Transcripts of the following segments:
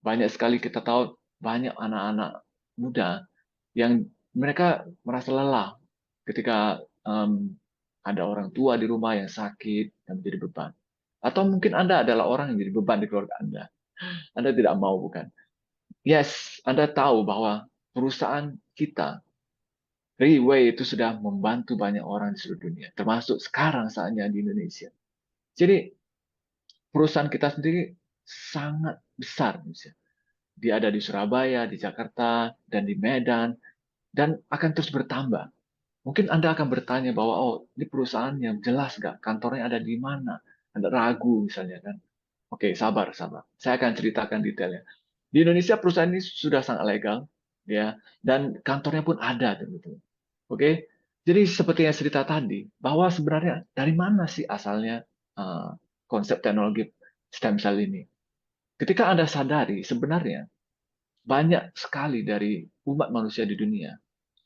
Banyak sekali kita tahu banyak anak-anak muda yang mereka merasa lelah ketika ada orang tua di rumah yang sakit dan menjadi beban. Atau mungkin Anda adalah orang yang jadi beban di keluarga Anda. Anda tidak mau, bukan? Yes, Anda tahu bahwa perusahaan kita, Riway, itu sudah membantu banyak orang di seluruh dunia, termasuk sekarang saatnya di Indonesia. Jadi perusahaan kita sendiri sangat besar, misalnya. Dia ada di Surabaya, di Jakarta, dan di Medan, dan akan terus bertambah. Mungkin Anda akan bertanya bahwa, oh, ini perusahaannya jelas nggak? Kantornya ada di mana? Anda ragu misalnya kan? Oke, sabar, sabar. Saya akan ceritakan detailnya. Di Indonesia perusahaan ini sudah sangat legal, ya, dan kantornya pun ada, teman-teman. Oke, jadi seperti yang cerita tadi, bahwa sebenarnya dari mana sih asalnya uh, konsep teknologi stem cell ini? Ketika Anda sadari, sebenarnya banyak sekali dari umat manusia di dunia,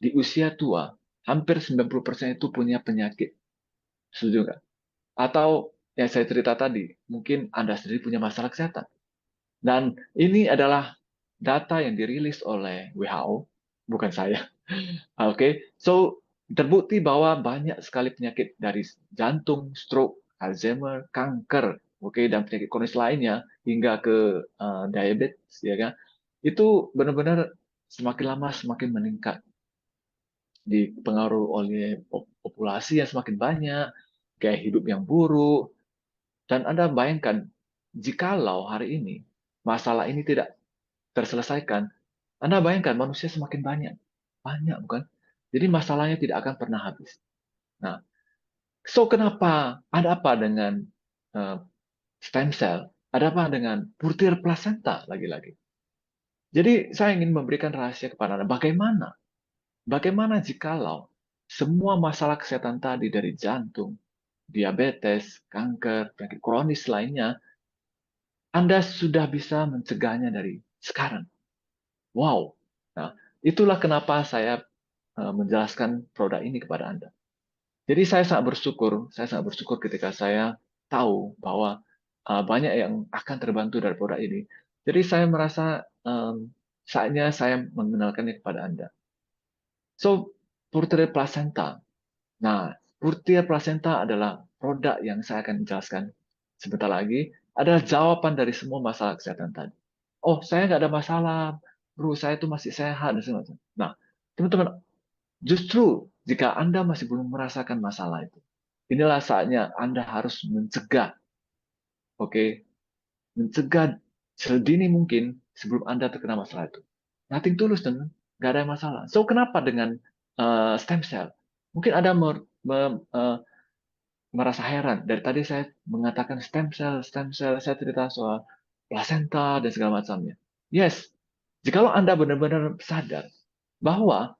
di usia tua, hampir 90% itu punya penyakit. Setuju nggak? Atau yang saya cerita tadi, mungkin Anda sendiri punya masalah kesehatan. Dan ini adalah data yang dirilis oleh WHO, bukan saya. Oke, so terbukti bahwa banyak sekali penyakit dari jantung, stroke, Alzheimer, kanker, oke, dan penyakit kronis lainnya hingga ke diabetes, ya kan? Itu benar-benar semakin lama semakin meningkat, dipengaruhi oleh populasi yang semakin banyak, gaya hidup yang buruk, dan Anda bayangkan, jikalau hari ini masalah ini tidak terselesaikan, Anda bayangkan manusia semakin banyak. Banyak, bukan? Jadi masalahnya tidak akan pernah habis. Nah, so kenapa? Ada apa dengan eh, stem cell? Ada apa dengan butir plasenta lagi-lagi? Jadi saya ingin memberikan rahasia kepada Anda. Bagaimana jikalau semua masalah kesehatan tadi dari jantung, diabetes, kanker, penyakit kronis lainnya, Anda sudah bisa mencegahnya dari sekarang? Wow. Nah, itulah kenapa saya menjelaskan produk ini kepada Anda. Jadi saya sangat bersyukur ketika saya tahu bahwa banyak yang akan terbantu dari produk ini. Jadi saya merasa saatnya saya mengenalkannya kepada Anda. So, Purtera Placenta. Nah, Purtera Placenta adalah produk yang saya akan jelaskan sebentar lagi. Adalah jawaban dari semua masalah kesehatan tadi. Oh, saya nggak ada masalah, bro. Saya itu masih sehat dan segala macam. Nah, teman-teman, justru jika Anda masih belum merasakan masalah itu, inilah saatnya Anda harus mencegah, oke, mencegah sedini mungkin sebelum Anda terkena masalah itu. Nothing tulus, teman, nggak ada masalah. So, kenapa dengan stem cell? Mungkin Anda merasa heran. Dari tadi saya mengatakan stem cell, saya cerita soal placenta dan segala macamnya. Yes, jikalau Anda benar-benar sadar bahwa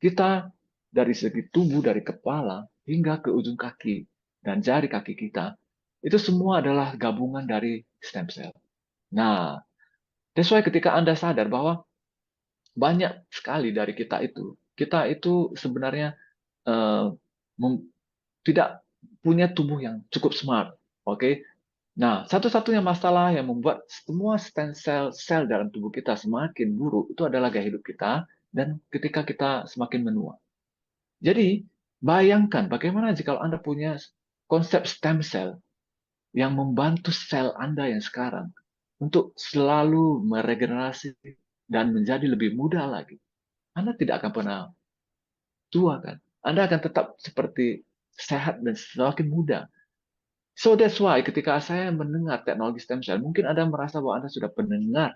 kita dari segi tubuh, dari kepala hingga ke ujung kaki dan jari kaki kita, itu semua adalah gabungan dari stem cell. Nah, that's why ketika Anda sadar bahwa banyak sekali dari kita itu sebenarnya eh, tidak punya tubuh yang cukup smart. Oke. Nah, satu-satunya masalah yang membuat semua stem sel dalam tubuh kita semakin buruk itu adalah gaya hidup kita dan ketika kita semakin menua. Jadi, bayangkan bagaimana jika Anda punya konsep stem cell yang membantu sel Anda yang sekarang untuk selalu meregenerasi dan menjadi lebih muda lagi. Anda tidak akan pernah tua, kan? Anda akan tetap seperti sehat dan semakin muda. So that's why ketika saya mendengar teknologi stem cell, mungkin Anda merasa bahwa Anda sudah pendengar.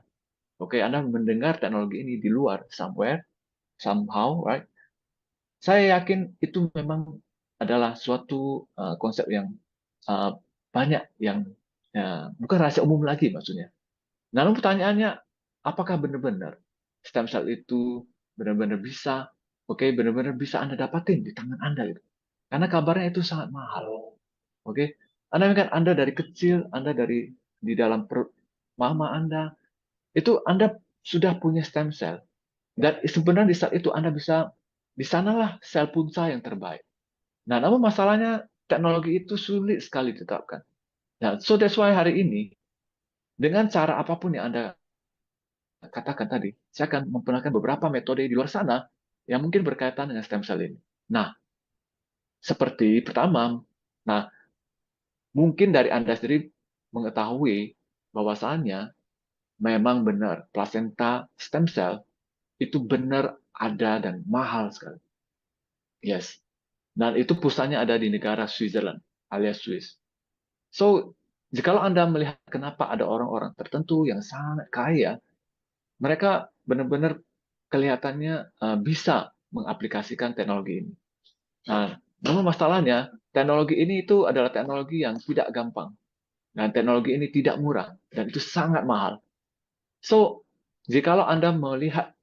Oke, Anda mendengar teknologi ini di luar, somewhere, somehow, right? Saya yakin itu memang adalah suatu konsep yang uh, banyak yang bukan rahasia umum lagi maksudnya. Namun pertanyaannya, apakah benar-benar stem cell itu benar-benar bisa, oke, benar-benar bisa Anda dapatin di tangan Anda itu? Karena kabarnya itu sangat mahal. Oke, Anda kan Anda dari kecil, Anda dari di dalam perut mama Anda, itu Anda sudah punya stem cell. Dan sebenarnya di saat itu Anda bisa, di sanalah sel punca yang terbaik. Nah, namun masalahnya teknologi itu sulit sekali ditetapkan. Nah, so that's why hari ini, dengan cara apapun yang Anda katakan tadi, saya akan memperkenalkan beberapa metode di luar sana yang mungkin berkaitan dengan stem cell ini. Nah, seperti pertama, nah mungkin dari Anda sendiri mengetahui bahwasannya memang benar plasenta stem cell itu benar ada dan mahal sekali. Yes. Dan itu pusatnya ada di negara Switzerland alias Swiss. So, jikalau Anda melihat kenapa ada orang-orang tertentu yang sangat kaya, mereka benar-benar kelihatannya bisa mengaplikasikan teknologi ini. Nah, namun masalahnya, teknologi ini itu adalah teknologi yang tidak gampang. Dan teknologi ini tidak murah. Dan itu sangat mahal. So, jikalau Anda melihat,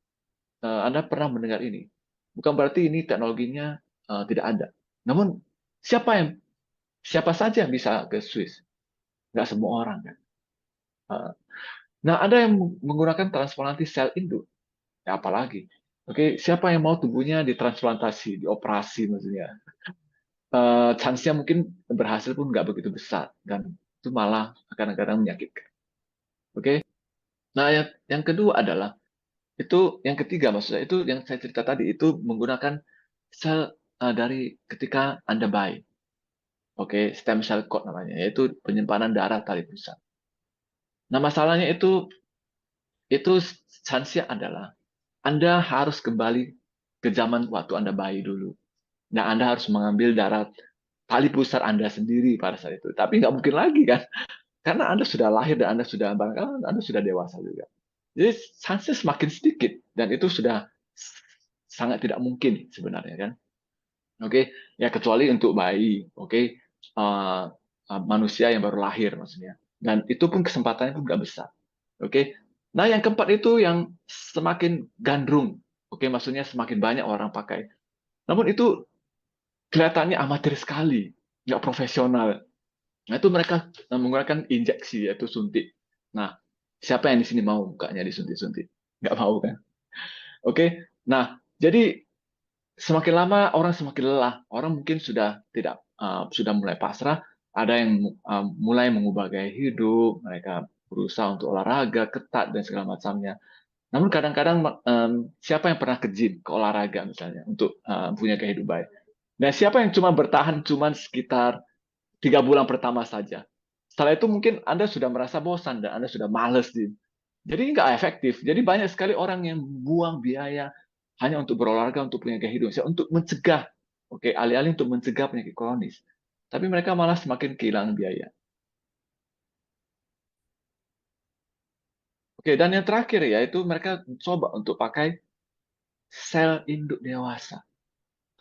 Anda pernah mendengar ini, bukan berarti ini teknologinya tidak ada. Namun, siapa saja yang bisa ke Swiss? Nggak semua orang, kan? Uh, Nah, ada yang menggunakan transplantasi sel induk. Ya, apalagi. Oke, siapa yang mau tubuhnya ditransplantasi, dioperasi maksudnya? Chance-nya mungkin berhasil pun nggak begitu besar. Dan itu malah kadang-kadang menyakitkan. Oke. Nah, yang kedua adalah, yang ketiga maksudnya, itu yang saya cerita tadi, itu menggunakan sel dari ketika Anda bayi. Oke, stem cell cord namanya, yaitu penyimpanan darah tali pusat. Nah, masalahnya itu chance-nya adalah Anda harus kembali ke zaman waktu Anda bayi dulu. Nah, Anda harus mengambil darah tali pusar Anda sendiri pada saat itu. Tapi nggak mungkin lagi, kan? Karena Anda sudah lahir dan Anda sudah dewasa juga. Jadi chance semakin sedikit dan itu sudah sangat tidak mungkin sebenarnya, kan? Oke, ya kecuali untuk bayi, oke, manusia yang baru lahir maksudnya. Dan itu pun kesempatannya pun nggak besar. Oke. Nah, yang keempat itu yang semakin gandrung. Oke, maksudnya semakin banyak orang pakai. Namun itu kelihatannya amatir sekali, nggak profesional. Nah, itu mereka menggunakan injeksi, yaitu suntik. Nah, siapa yang di sini mau mukanya disuntik-suntik? Nggak mau, kan? Oke. Nah, jadi semakin lama orang semakin lelah. Orang mungkin sudah mulai pasrah. Ada yang mulai mengubah gaya hidup. Mereka berusaha untuk olahraga ketat dan segala macamnya. Namun kadang-kadang siapa yang pernah ke gym, ke olahraga misalnya, untuk punya gaya hidup baik? Nah, siapa yang cuma bertahan cuma sekitar 3 bulan pertama saja? Setelah itu mungkin Anda sudah merasa bosan dan Anda sudah males gym. Jadi nggak efektif. Jadi banyak sekali orang yang buang biaya hanya untuk berolahraga, untuk punya gaya hidup, untuk mencegah, oke, alih-alih untuk mencegah penyakit kronis. Tapi mereka malah semakin kehilangan biaya. Oke, dan yang terakhir yaitu mereka coba untuk pakai sel induk dewasa.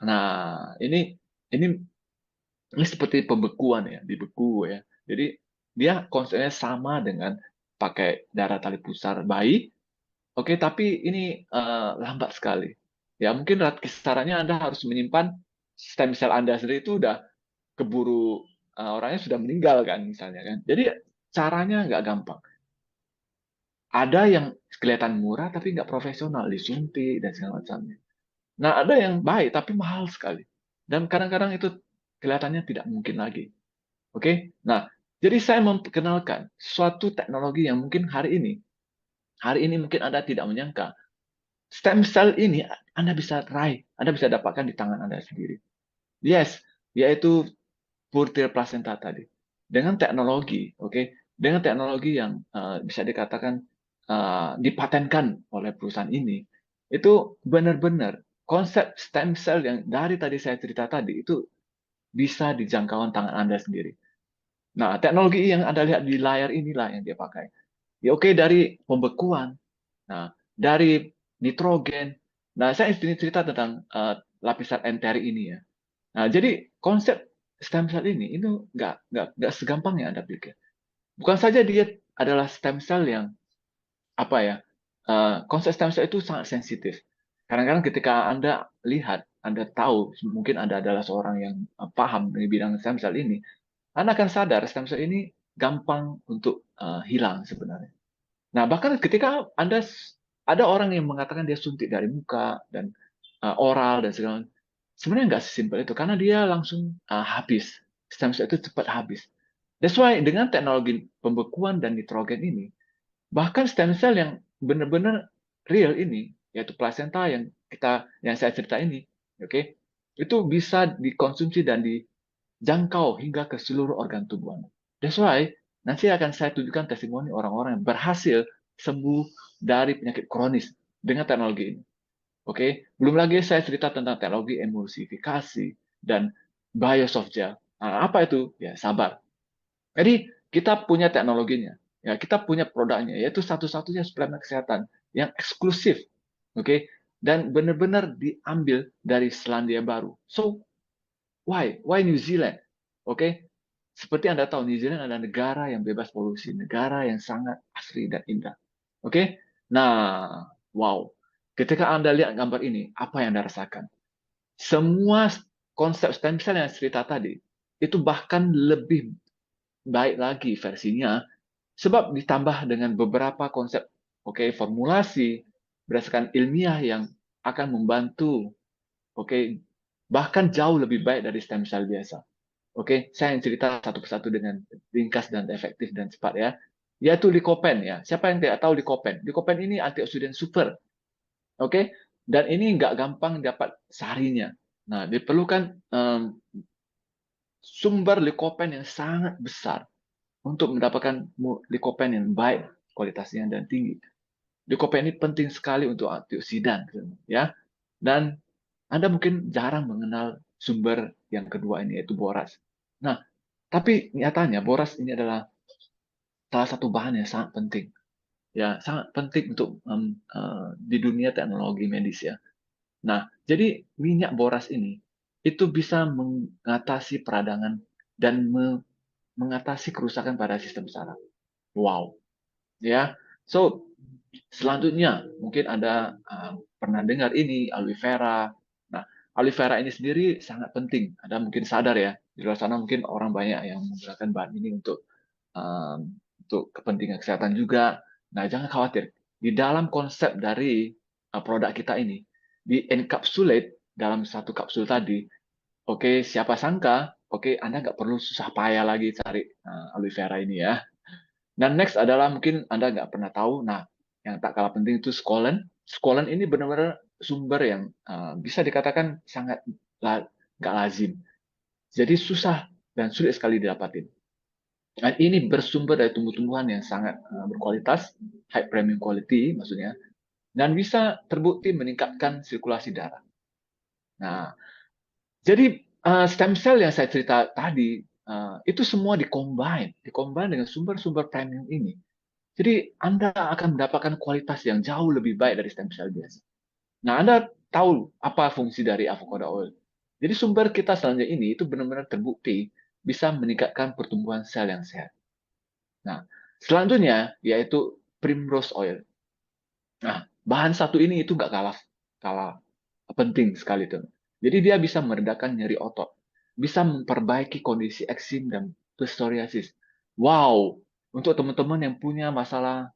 Nah, ini seperti pembekuan ya, dibeku ya. Jadi dia konsepnya sama dengan pakai darah tali pusar bayi. Oke, tapi ini lambat sekali. Ya, mungkin kisarannya Anda harus menyimpan stem cell Anda sendiri itu udah keburu orangnya sudah meninggal, kan, misalnya, kan. Jadi caranya nggak gampang. Ada yang kelihatan murah tapi nggak profesional, disuntik dan segala macamnya. Nah, ada yang baik tapi mahal sekali. Dan kadang-kadang itu kelihatannya tidak mungkin lagi. Oke? Nah, jadi saya memperkenalkan suatu teknologi yang mungkin hari ini mungkin Anda tidak menyangka. Stem cell ini Anda bisa raih, Anda bisa dapatkan di tangan Anda sendiri. Yes, yaitu butir placenta tadi. Dengan teknologi, oke, dengan teknologi yang bisa dikatakan dipatenkan oleh perusahaan ini, itu benar-benar konsep stem cell yang dari tadi saya cerita tadi itu bisa dijangkauan tangan Anda sendiri. Nah, teknologi yang Anda lihat di layar inilah yang dia pakai. Ya, oke, dari pembekuan, nah, dari nitrogen. Nah, saya ini cerita tentang lapisan enteri ini ya. Nah, jadi konsep stem cell ini itu nggak segampang yang Anda pikir. Bukan saja dia adalah stem cell yang apa ya, konsep stem cell itu sangat sensitif. Kadang-kadang ketika Anda lihat, Anda tahu mungkin Anda adalah seorang yang paham di bidang stem cell ini, Anda akan sadar stem cell ini gampang untuk hilang sebenarnya. Nah, bahkan ketika ada orang yang mengatakan dia suntik dari muka dan oral dan segala, sebenarnya nggak sesimpel itu karena dia langsung habis. Stem cell itu cepat habis. That's why dengan teknologi pembekuan dan nitrogen ini, bahkan stem cell yang benar-benar real ini, yaitu plasenta yang saya cerita ini, oke, itu bisa dikonsumsi dan dijangkau hingga ke seluruh organ tubuh Anda. That's why nanti akan saya tunjukkan testimoni orang-orang yang berhasil sembuh dari penyakit kronis dengan teknologi ini. Oke, belum lagi saya cerita tentang teknologi emulsifikasi dan biosoft gel. Nah, apa itu? Ya, sabar. Jadi kita punya teknologinya, ya kita punya produknya, yaitu satu-satunya suplemen kesehatan yang eksklusif, oke, dan benar-benar diambil dari Selandia Baru. So why New Zealand? Oke, seperti Anda tahu New Zealand adalah negara yang bebas polusi, negara yang sangat asri dan indah. Oke, nah wow, ketika Anda lihat gambar ini, apa yang Anda rasakan? Semua konsep stem cell yang saya cerita tadi itu bahkan lebih baik lagi versinya sebab ditambah dengan beberapa konsep formulasi berdasarkan ilmiah yang akan membantu bahkan jauh lebih baik dari stem cell biasa. Saya yang cerita satu persatu dengan ringkas dan efektif dan cepat ya. Yaitu lycopene ya. Siapa yang tidak tahu lycopene? Lycopene ini antioksidan super. Dan ini nggak gampang dapat seharinya. Nah, diperlukan sumber lycopene yang sangat besar untuk mendapatkan lycopene yang baik kualitasnya dan tinggi. Lycopene ini penting sekali untuk antioksidan, ya. Dan Anda mungkin jarang mengenal sumber yang kedua ini yaitu boras. Nah, tapi nyatanya boras ini adalah salah satu bahan yang sangat penting, ya sangat penting untuk di dunia teknologi medis ya. Nah, jadi minyak boras ini itu bisa mengatasi peradangan dan mengatasi kerusakan pada sistem saraf. Wow, ya. So, selanjutnya mungkin Anda pernah dengar ini aloe vera. Nah, aloe vera ini sendiri sangat penting. Anda mungkin sadar ya, di luar sana mungkin orang banyak yang menggunakan bahan ini untuk kepentingan kesehatan juga. Nah, jangan khawatir. Di dalam konsep dari produk kita ini, di encapsulate dalam satu kapsul tadi, siapa sangka, Anda nggak perlu susah payah lagi cari aloe vera ini ya. Dan next adalah mungkin Anda nggak pernah tahu, nah yang tak kalah penting itu scolen. Scolen ini benar-benar sumber yang bisa dikatakan sangat nggak lazim. Jadi susah dan sulit sekali didapatin. Dan ini bersumber dari tumbuh-tumbuhan yang sangat berkualitas, high premium quality maksudnya, dan bisa terbukti meningkatkan sirkulasi darah. Nah, jadi stem cell yang saya cerita tadi, itu semua dikombine dengan sumber-sumber premium ini. Jadi Anda akan mendapatkan kualitas yang jauh lebih baik dari stem cell biasa. Nah, Anda tahu apa fungsi dari avocado oil. Jadi sumber kita selanjutnya ini itu benar-benar terbukti bisa meningkatkan pertumbuhan sel yang sehat. Nah, selanjutnya yaitu primrose oil. Nah, bahan satu ini itu nggak kalah penting sekali tuh. Jadi dia bisa meredakan nyeri otot, bisa memperbaiki kondisi eksim dan psoriasis. Wow, untuk teman-teman yang punya masalah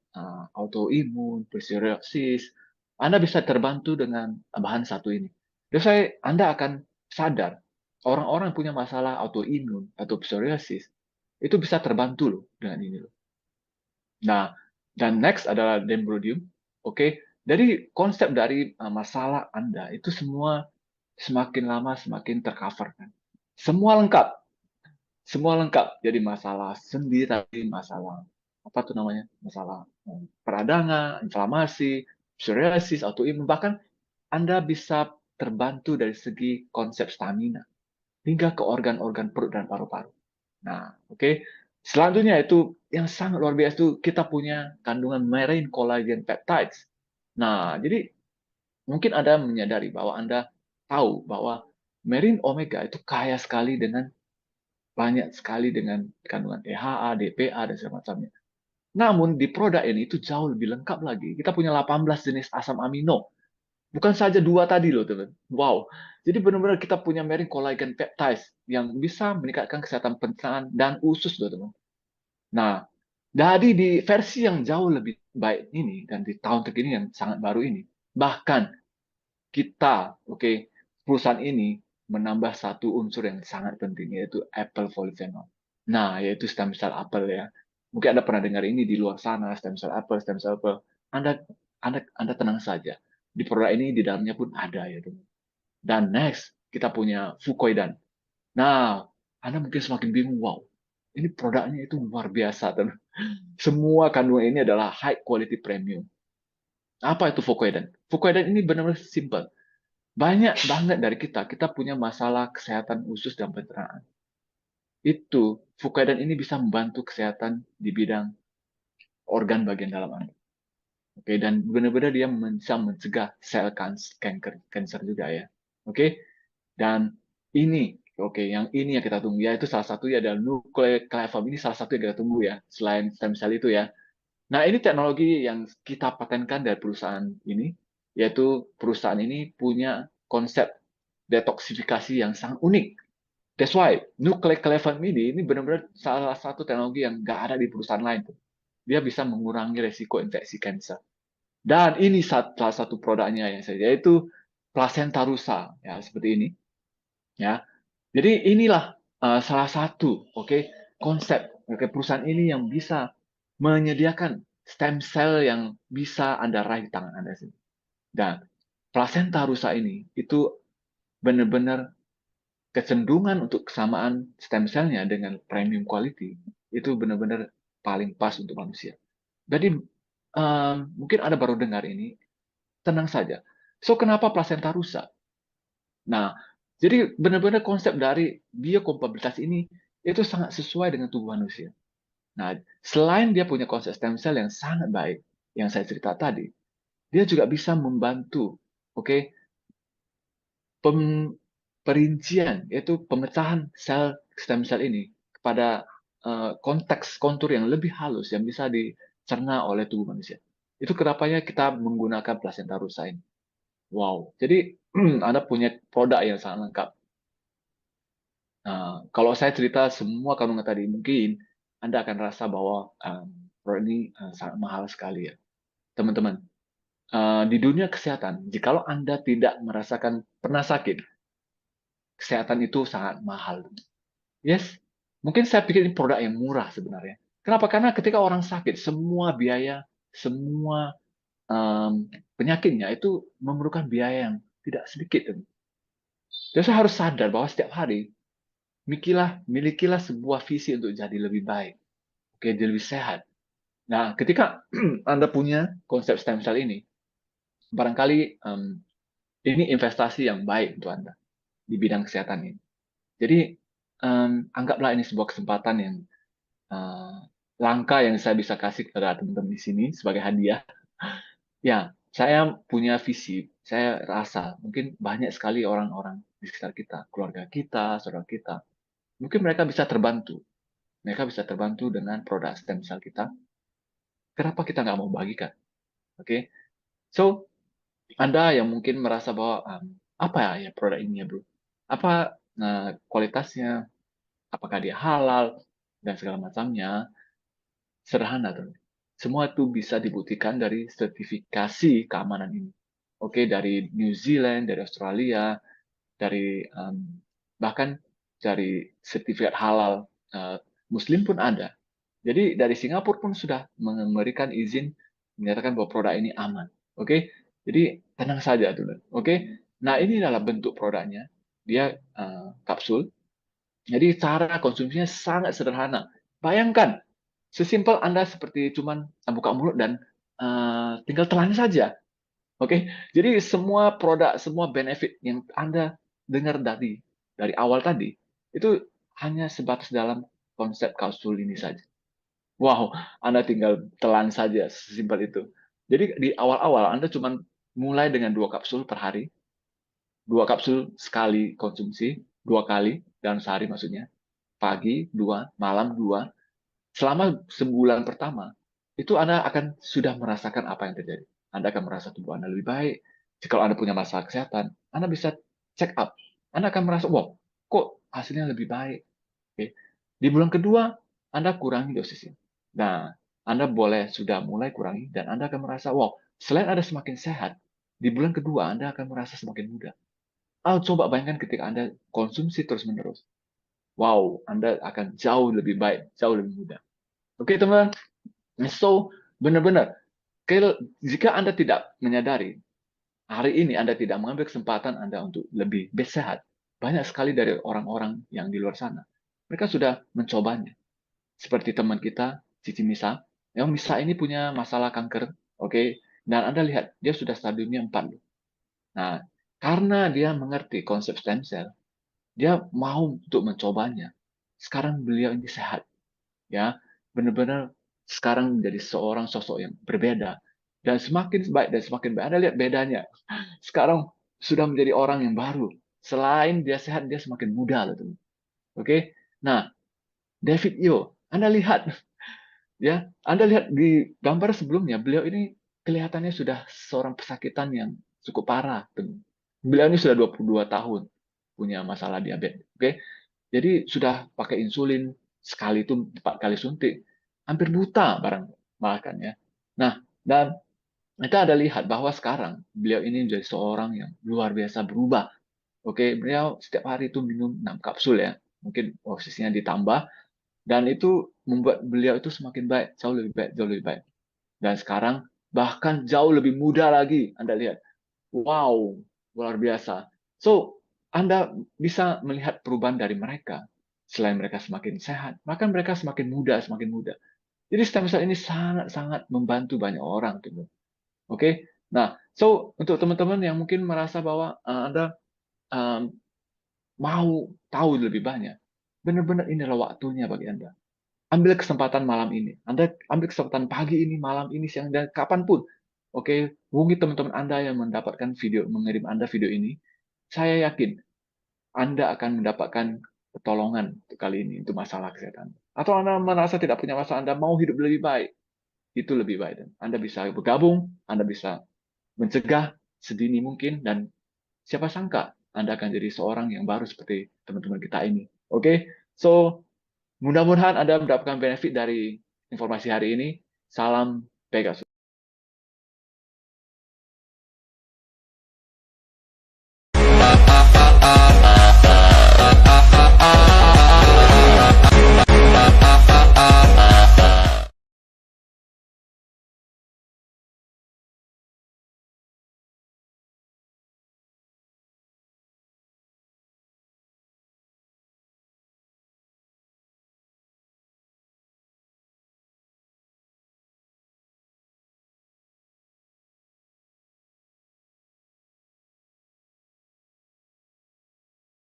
autoimun, psoriasis, Anda bisa terbantu dengan bahan satu ini. Jadi Anda akan sadar orang-orang yang punya masalah autoimun atau psoriasis itu bisa terbantu loh dengan ini loh. Nah, dan next adalah dendrodium. Jadi konsep dari masalah Anda itu semua semakin lama semakin tercover kan. Semua lengkap, semua lengkap. Jadi masalah sendi tadi, masalah apa tuh namanya, masalah peradangan, inflamasi, psoriasis, autoimun, bahkan Anda bisa terbantu dari segi konsep stamina hingga ke organ-organ perut dan paru-paru. Nah, selanjutnya itu yang sangat luar biasa itu kita punya kandungan marine collagen peptides. Nah, jadi mungkin Anda menyadari bahwa Anda tahu bahwa marine omega itu kaya sekali dengan banyak sekali dengan kandungan EHA, DPA, dan segala macamnya. Namun di produk ini itu jauh lebih lengkap lagi. Kita punya 18 jenis asam amino. Bukan saja dua tadi loh, teman. Wow. Jadi benar-benar kita punya marine collagen peptides yang bisa meningkatkan kesehatan pencernaan dan usus loh, teman. Nah, jadi di versi yang jauh lebih baik ini dan di tahun terkini yang sangat baru ini, bahkan kita, perusahaan ini menambah satu unsur yang sangat penting yaitu apple polyphenol. Nah, yaitu stem cell apel ya. Mungkin Anda pernah dengar ini di luar sana, stem cell apple, stem cell apple. Anda tenang saja. Di produk ini di dalamnya pun ada ya, teman. Dan next kita punya Fukoidan. Nah, Anda mungkin semakin bingung, wow, ini produknya itu luar biasa, teman. Semua kandungan ini adalah high quality premium. Apa itu Fukoidan? Fukoidan ini benar-benar simple. Banyak banget dari kita punya masalah kesehatan usus dan pencernaan. Itu Fukoidan ini bisa membantu kesehatan di bidang organ bagian dalam Anda. Oke, dan benar-benar dia bisa mencegah sel kanker juga ya. Oke, dan ini, oke, yang ini yang kita tunggu ya, itu salah satu ya adalah nucleoclavium. Ini salah satu yang kita tunggu ya, selain stem cell itu ya. Nah, ini teknologi yang kita patenkan dari perusahaan ini, yaitu perusahaan ini punya konsep detoksifikasi yang sangat unik. That's why nucleoclavium ini benar-benar salah satu teknologi yang nggak ada di perusahaan lain. Dia bisa mengurangi resiko infeksi kanker. Dan ini salah satu produknya yang saya, yaitu plasenta rusa, ya seperti ini, ya. Jadi inilah salah satu, konsep, perusahaan ini yang bisa menyediakan stem cell yang bisa Anda raih di tangan Anda sendiri. Dan plasenta rusa ini itu benar-benar kecenderungan untuk kesamaan stem cell-nya dengan premium quality itu benar-benar paling pas untuk manusia. Jadi mungkin Anda baru dengar ini, tenang saja. So, kenapa plasenta rusa? Nah, jadi benar-benar konsep dari biokompatibilitas ini itu sangat sesuai dengan tubuh manusia. Nah, selain dia punya konsep stem cell yang sangat baik, yang saya cerita tadi, dia juga bisa membantu, perincian, yaitu pemecahan sel stem cell ini kepada konteks kontur yang lebih halus yang bisa dicerna oleh tubuh manusia. Itu kenapanya kita menggunakan plasenta rusa ini. Wow, jadi Anda punya produk yang sangat lengkap. Nah, kalau saya cerita semua kandungan tadi, mungkin Anda akan rasa bahwa produk ini sangat mahal sekali ya. Teman-teman, di dunia kesehatan, jikalau Anda tidak merasakan pernah sakit, kesehatan itu sangat mahal. Yes, mungkin saya pikir ini produk yang murah sebenarnya. Kenapa? Karena ketika orang sakit, semua biaya, semua penyakitnya itu memerlukan biaya yang tidak sedikit. Jadi saya harus sadar bahwa setiap hari milikilah sebuah visi untuk jadi lebih baik, jadi lebih sehat. Nah, ketika Anda punya konsep stem cell ini, barangkali ini investasi yang baik untuk Anda di bidang kesehatan ini. Jadi, anggaplah ini sebuah kesempatan yang langka yang saya bisa kasih kepada teman-teman di sini sebagai hadiah. Ya, saya punya visi. Saya rasa mungkin banyak sekali orang-orang di sekitar kita, keluarga kita, saudara kita, mungkin mereka bisa terbantu. Mereka bisa terbantu dengan produk stem cell kita. Kenapa kita nggak mau bagikan? Oke, so Anda yang mungkin merasa bahwa apa ya produk ini ya bro? Apa kualitasnya? Apakah dia halal dan segala macamnya? Sederhana tuh. Semua itu bisa dibuktikan dari sertifikasi keamanan ini. Oke, dari New Zealand, dari Australia, dari bahkan dari sertifikat halal Muslim pun ada. Jadi dari Singapura pun sudah memberikan izin menyatakan bahwa produk ini aman. Oke, jadi tenang saja dulu. Oke, nah ini adalah bentuk produknya. Dia kapsul. Jadi cara konsumsinya sangat sederhana. Bayangkan, sesimpel Anda seperti cuman buka mulut dan tinggal telan saja. Oke, jadi semua produk, semua benefit yang Anda dengar dari awal tadi itu hanya sebatas dalam konsep kapsul ini saja. Wow, Anda tinggal telan saja, sesimpel itu. Jadi di awal-awal Anda cuma mulai dengan 2 kapsul per hari, 2 kapsul sekali konsumsi, 2 kali dalam sehari maksudnya. Pagi 2, malam 2. Selama sebulan pertama, itu Anda akan sudah merasakan apa yang terjadi. Anda akan merasa tubuh Anda lebih baik. Jika Anda punya masalah kesehatan, Anda bisa check up. Anda akan merasa, wow, kok hasilnya lebih baik. Oke. Di bulan kedua, Anda kurangi dosisnya. Nah, Anda boleh sudah mulai kurangi, dan Anda akan merasa, wow, selain Anda semakin sehat, di bulan kedua Anda akan merasa semakin muda. Coba bayangkan ketika Anda konsumsi terus-menerus. Wow, Anda akan jauh lebih baik, jauh lebih mudah. Oke, teman-teman. So, benar-benar. Jika Anda tidak menyadari, hari ini Anda tidak mengambil kesempatan Anda untuk lebih sehat, banyak sekali dari orang-orang yang di luar sana, mereka sudah mencobanya. Seperti teman kita, Cici Misa, yang Misa ini punya masalah kanker, oke, dan Anda lihat, dia sudah stadiumnya 4 loh. Nah, karena dia mengerti konsep stem cell, dia mau untuk mencobanya. Sekarang beliau ini sehat, ya, benar-benar sekarang menjadi seorang sosok yang berbeda dan semakin baik dan semakin baik. Anda lihat bedanya. Sekarang sudah menjadi orang yang baru. Selain dia sehat, dia semakin muda, loh, teman. Oke. Nah, David Yo, Anda lihat, ya, Anda lihat di gambar sebelumnya, beliau ini kelihatannya sudah seorang pesakitan yang cukup parah, teman. Beliau ini sudah 22 tahun punya masalah diabetes. Oke. Jadi sudah pakai insulin sekali itu 4 kali suntik, hampir buta barang malah kan ya. Nah, dan kita ada lihat bahwa sekarang beliau ini menjadi seorang yang luar biasa berubah. Oke, beliau setiap hari itu minum 6 kapsul ya. Mungkin posisinya ditambah dan itu membuat beliau itu semakin baik, jauh lebih baik, jauh lebih baik. Dan sekarang bahkan jauh lebih muda lagi. Anda lihat. Wow, luar biasa. So, Anda bisa melihat perubahan dari mereka. Selain mereka semakin sehat, maka mereka semakin muda, semakin muda. Jadi stem cell ini sangat-sangat membantu banyak orang, gitu. Oke. Nah, so untuk teman-teman yang mungkin merasa bahwa Anda um, mau tahu lebih banyak, benar-benar inilah waktunya bagi Anda. Ambil kesempatan malam ini. Anda ambil kesempatan pagi ini, malam ini, siang, dan kapanpun. Oke, hubungi teman-teman Anda yang mendapatkan video, mengirim Anda video ini. Saya yakin Anda akan mendapatkan pertolongan untuk kali ini, untuk masalah kesehatan. Atau Anda merasa tidak punya masalah, Anda mau hidup lebih baik, itu lebih baik. Dan Anda bisa bergabung, Anda bisa mencegah sedini mungkin, dan siapa sangka Anda akan jadi seorang yang baru seperti teman-teman kita ini. Oke, so mudah-mudahan Anda mendapatkan benefit dari informasi hari ini. Salam Pegasus.